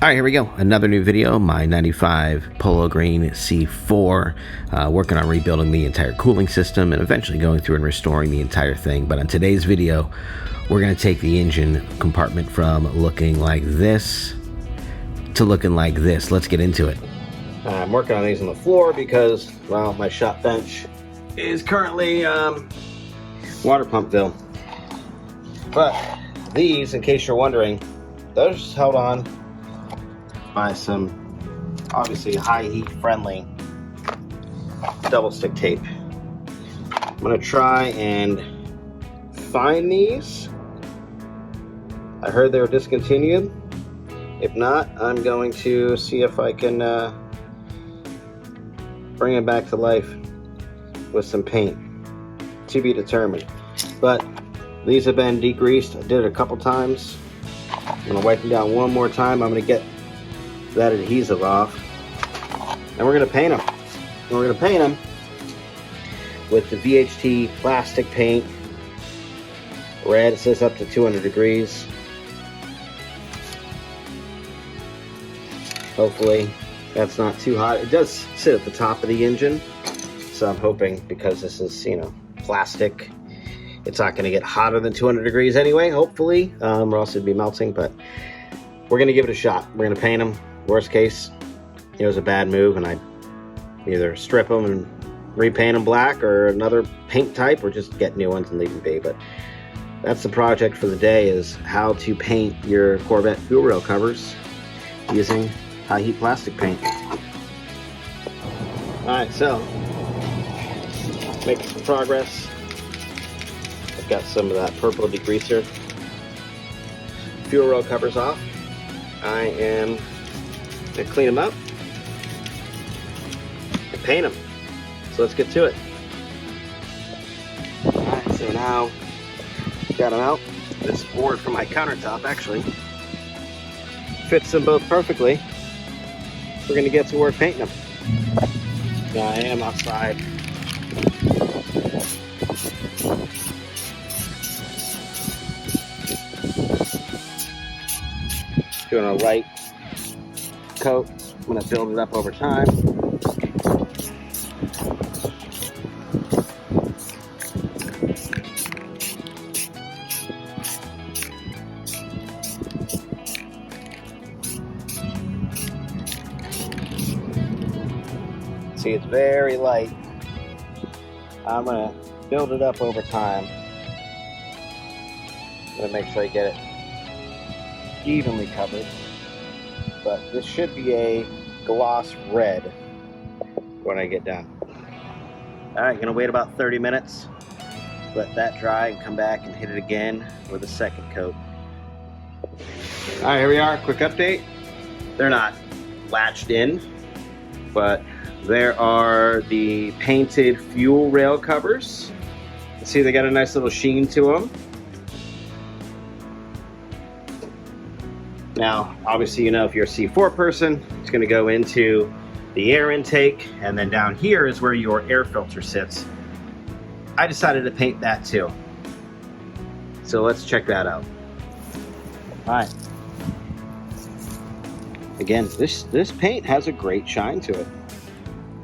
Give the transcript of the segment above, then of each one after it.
Alright, here we go. Another new video. My 95 Polo Green C4. Working on rebuilding the entire cooling system and eventually going through and restoring the entire thing. But on today's video, we're going to take the engine compartment from looking like this to looking like this. Let's get into it. I'm working on these on the floor because, well, my shop bench is currently water pumpville. But these, in case you're wondering, those held on by some obviously high heat friendly double stick tape. I'm gonna try and find these. I heard they were discontinued. If not, I'm going to see if I can bring it back to life with some paint. To be determined. But these have been degreased. I did it a couple times. I'm gonna wipe them down one more time. I'm gonna get that adhesive off, and we're gonna paint them. And we're gonna paint them with the VHT plastic paint. Red. It says up to 200 degrees. Hopefully that's not too hot. It does sit at the top of the engine, so I'm hoping, because this is, you know, plastic, it's not going to get hotter than 200 degrees anyway, hopefully, or else it'd be melting. But we're going to give it a shot. We're going to paint them. Worst case, it was a bad move and I'd either strip them and repaint them black, or another paint type, or just get new ones and leave them be. But that's the project for the day, is how to paint your Corvette fuel rail covers using high heat plastic paint. Alright, so making some progress. I've got some of that purple degreaser fuel rail covers off. I am going to clean them up and paint them. So let's get to it. Alright, so now got them out. This board for my countertop actually fits them both perfectly. We're going to get to work painting them. Now I am outside. Doing a light coat. I'm going to build it up over time. See, it's very light. I'm going to build it up over time. I'm going to make sure I get it evenly covered. But this should be a gloss red when I get done. Alright, gonna wait about 30 minutes, let that dry, and come back and hit it again with a second coat. Alright, here we are, quick update. They're not latched in, but there are the painted fuel rail covers. See, they got a nice little sheen to them. Now, obviously, you know, if you're a C4 person, it's going to go into the air intake, and then down here is where your air filter sits. I decided to paint that too. So let's check that out. All right. Again, this paint has a great shine to it.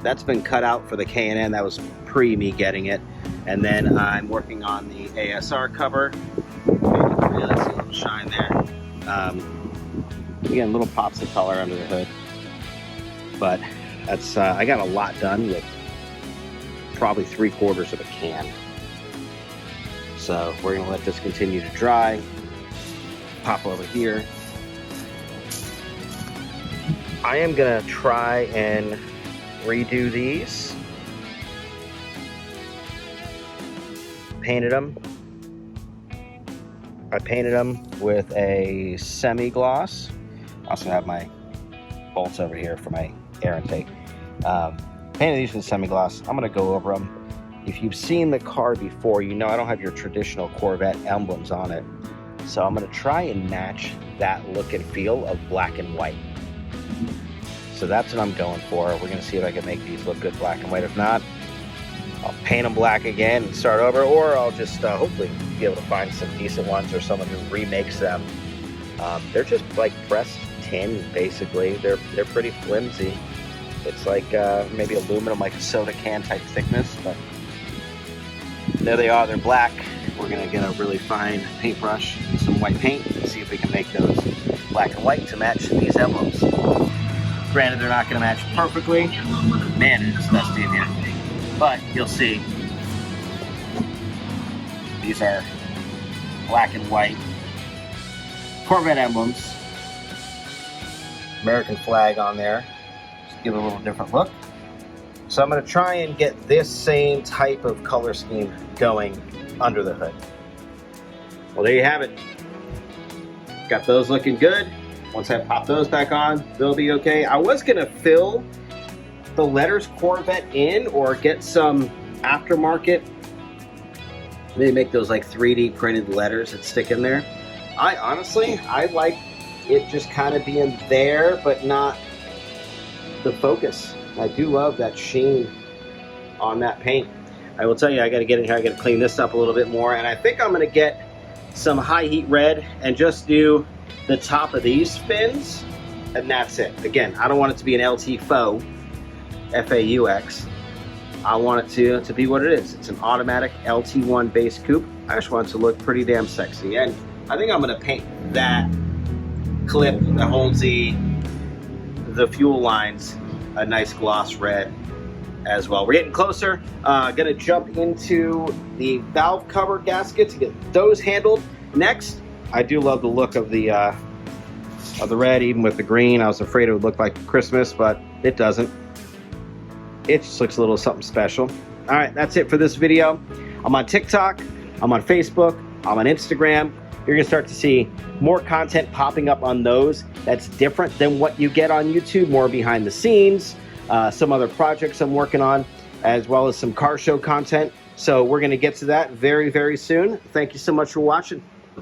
That's been cut out for the K&N. That was pre me getting it. And then I'm working on the ASR cover. Really see a little shine there. Again, little pops of color under the hood, but that's I got a lot done with probably 3/4 of a can. So we're gonna let this continue to dry. Pop over here. I am gonna try and redo these. Painted them. I painted them with a semi-gloss. I also have my bolts over here for my air intake. Painted these with semi-gloss. I'm gonna go over them. If you've seen the car before, you know I don't have your traditional Corvette emblems on it. So I'm gonna try and match that look and feel of black and white. So that's what I'm going for. We're gonna see if I can make these look good black and white. If not, I'll paint them black again and start over, or I'll just hopefully be able to find some decent ones or someone who remakes them. They're just like pressed tin, basically. They're pretty flimsy. It's like maybe aluminum, like a soda can type thickness, but there they are. They're black. We're gonna get a really fine paintbrush and some white paint and see if we can make those black and white to match these emblems. Granted, they're not gonna match perfectly. Man, it's dusty in here. But you'll see, these are black and white Corvette emblems. American flag on there. Just give it a little different look. So I'm going to try and get this same type of color scheme going under the hood. Well, there you have it. Got those looking good. Once I pop those back on, they'll be okay. I was going to fill the letters Corvette in or get some aftermarket. Maybe make those like 3D printed letters that stick in there. I like it just kind of being there, but not the focus. I do love that sheen on that paint. I will tell you, I got to get in here. I got to clean this up a little bit more, and I think I'm going to get some high heat red and just do the top of these fins, and that's it. Again, I don't want it to be an LT faux, F-A-U-X. I want it to be what it is. It's an automatic LT1 base coupe. I just want it to look pretty damn sexy, and I think I'm going to paint that clip that holds the fuel lines a nice gloss red as well. We're getting closer. Gonna jump into the valve cover gasket to get those handled next. I do love the look of the red, even with the green. I was afraid it would look like Christmas, but it doesn't. It just looks a little something special. All right, that's it for this video. I'm on TikTok, I'm on Facebook, I'm on Instagram. You're gonna start to see more content popping up on those that's different than what you get on YouTube, more behind the scenes, some other projects I'm working on, as well as some car show content. So we're gonna get to that very, very soon. Thank you so much for watching.